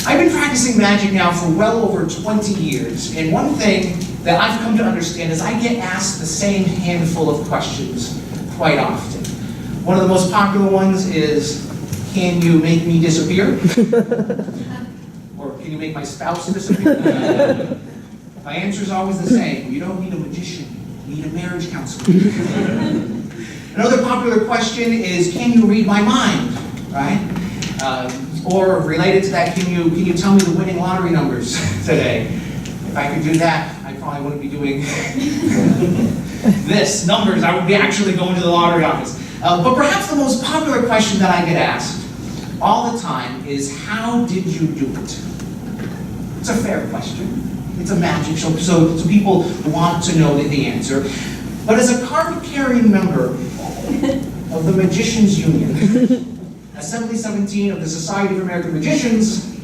I've been practicing magic now for well over 20 years, and one thing that I've come to understand is I get asked the same handful of questions quite often. One of the most popular ones is, can you make me disappear? Or can you make my spouse disappear? My answer is always the same. You don't need a magician, you need a marriage counselor. Another popular question is, can you read my mind, right? Or related to that, can you tell me the winning lottery numbers today? If I could do that, I probably wouldn't be doing this, numbers. I would be actually going to the lottery office. But perhaps the most popular question that I get asked all the time is, how did you do it? It's a fair question. It's a magic show, so people want to know the answer. But as a card-carrying member of the Magicians Union, Assembly 17 of the Society of American Magicians,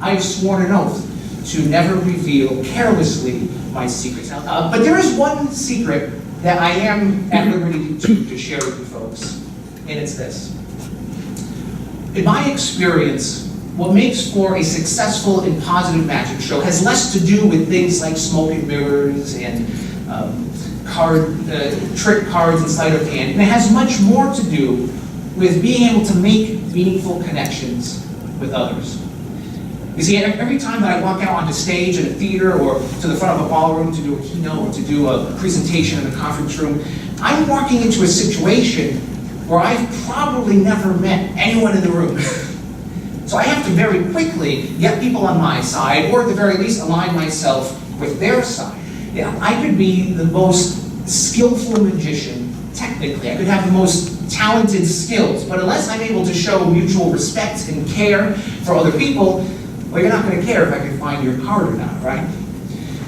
I've sworn an oath to never reveal carelessly my secrets. But there is one secret that I am at liberty to share with you folks, and it's this. In my experience, what makes for a successful and positive magic show has less to do with things like smoke and mirrors and trick cards and sleight of hand, and it has much more to do with being able to make meaningful connections with others. You see, every time that I walk out onto stage in a theater or to the front of a ballroom to do a keynote or to do a presentation in a conference room, I'm walking into a situation where I've probably never met anyone in the room. So I have to very quickly get people on my side, or at the very least align myself with their side. Yeah, I could be the most skillful magician, technically. I could have the most talented skills, but unless I'm able to show mutual respect and care for other people, well, you're not going to care if I can find your card or not, right?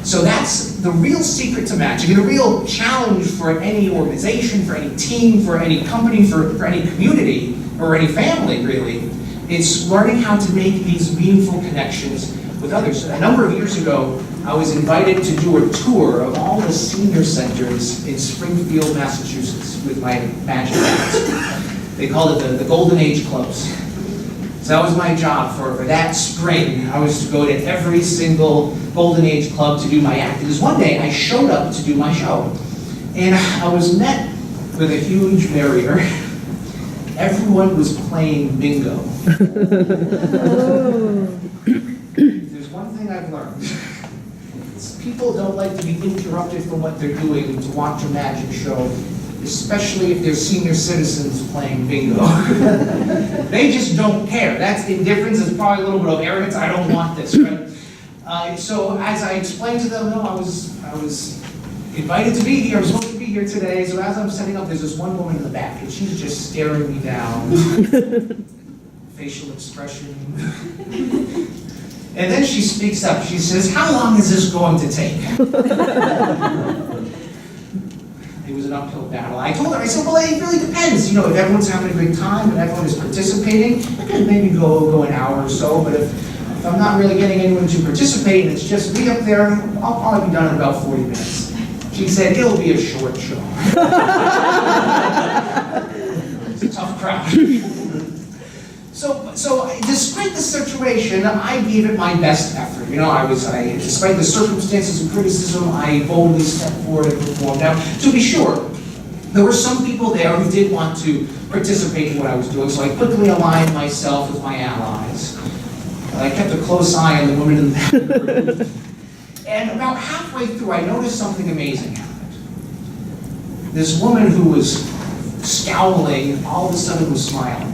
So that's the real secret to magic, and the real challenge for any organization, for any team, for any company, for any community, or any family, really. It's learning how to make these meaningful connections with others. A number of years ago, I was invited to do a tour of all the senior centers in Springfield, Massachusetts with my magic class. They called it the Golden Age Clubs. So that was my job for that spring. I was to go to every single Golden Age club to do my act. Because one day I showed up to do my show, and I was met with a huge barrier. Everyone was playing bingo. There's one thing I've learned. People don't like to be interrupted from what they're doing to watch a magic show, especially if they're senior citizens playing bingo. They just don't care. That's indifference. It's probably a little bit of arrogance. I don't want this, right? So as I explained to them, no, I was invited to be here. I was supposed to be here today. So as I'm setting up, there's this one woman in the back, and she's just staring me down. Facial expression. And then she speaks up. She says, "How long is this going to take?" It was an uphill battle. I told her, I said, well, it really depends. You know, if everyone's having a good time and everyone is participating, I could maybe go an hour or so. But if I'm not really getting anyone to participate and it's just me up there, I'll probably be done in about 40 minutes. She said, it'll be a short show. It's a tough crowd. So despite the situation, I gave it my best effort. You know, despite the circumstances and criticism, I boldly stepped forward and performed. Now, to be sure, there were some people there who did want to participate in what I was doing, so I quickly aligned myself with my allies. I kept a close eye on the woman in the back of the room. And about halfway through, I noticed something amazing happened. This woman who was scowling, all of a sudden was smiling.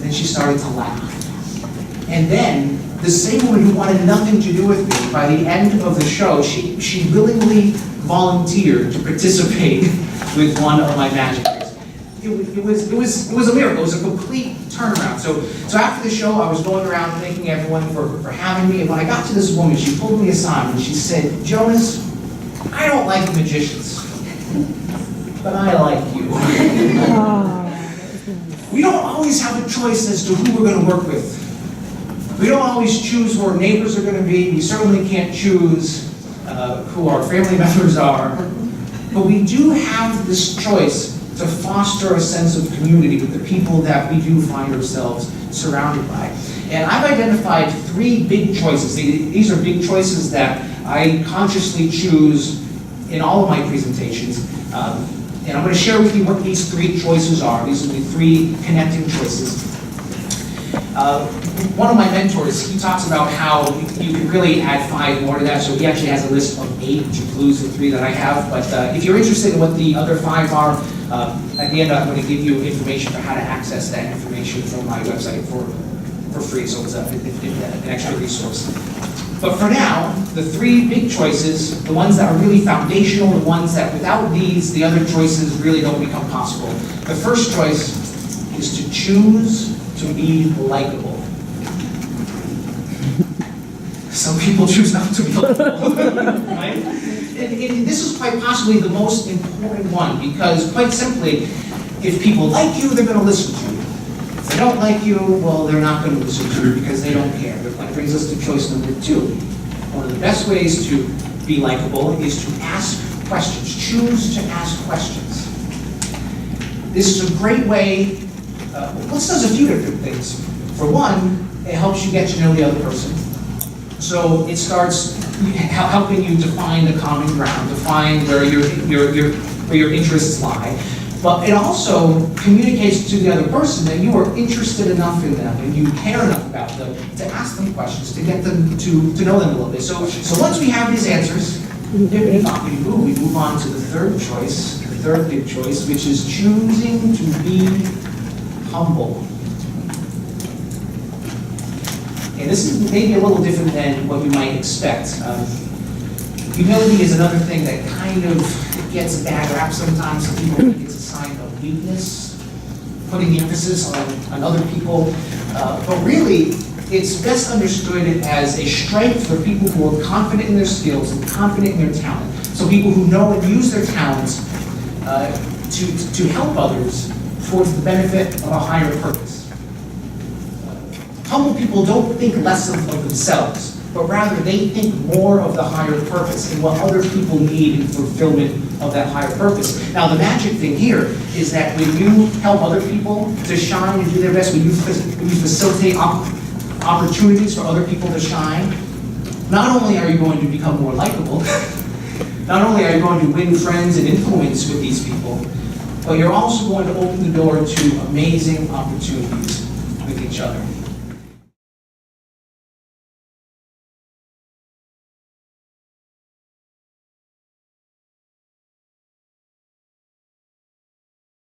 And she started to laugh. And then, the same woman who wanted nothing to do with me, by the end of the show, she willingly volunteered to participate with one of my magic tricks. It was a miracle. It was a complete turnaround. So after the show, I was going around thanking everyone for having me. And when I got to this woman, she pulled me aside and she said, "Jonas, I don't like magicians, but I like you." We don't always have a choice as to who we're going to work with. We don't always choose who our neighbors are going to be. We certainly can't choose who our family members are. But we do have this choice to foster a sense of community with the people that we do find ourselves surrounded by. And I've identified 3 big choices. These are big choices that I consciously choose in all of my presentations. And I'm going to share with you what these 3 choices are. These are the 3 connecting choices. One of my mentors, he talks about how you can really add 5 more to that, so he actually has a list of 8, which includes the 3 that I have. But if you're interested in what the other 5 are, at the end I'm going to give you information for how to access that information from my website for free, so it's an extra resource. But for now, the 3 big choices, the ones that are really foundational, the ones that without these, the other choices really don't become possible. The first choice is to choose to be likable. Some people choose not to be likable, right? And this is quite possibly the most important one, because quite simply, if people like you, they're going to listen to you. If they don't like you, well, they're not going to listen to you because they don't care. That brings us to choice number 2. One of the best ways to be likable is to ask questions. Choose to ask questions. This is a great way. This does a few different things. For one, it helps you get to know the other person. So it starts helping you to find the common ground, to find where your interests lie. But it also communicates to the other person that you are interested enough in them and you care enough about them to ask them questions, to get them to know them a little bit. So once we have these answers, we move on to the 3rd choice, the 3rd big choice, which is choosing to be humble. And this is maybe a little different than what you might expect. Humility is another thing that kind of gets a bad rap sometimes. Some people think it's a sign of weakness, putting the emphasis on other people. But really, it's best understood as a strength for people who are confident in their skills and confident in their talent. So people who know and use their talents to help others towards the benefit of a higher purpose. Humble people don't think less of themselves, but rather they think more of the higher purpose and what other people need in fulfillment of that higher purpose. Now, the magic thing here is that when you help other people to shine and do their best, when you facilitate opportunities for other people to shine, not only are you going to become more likable, not only are you going to win friends and influence with these people, but you're also going to open the door to amazing opportunities with each other.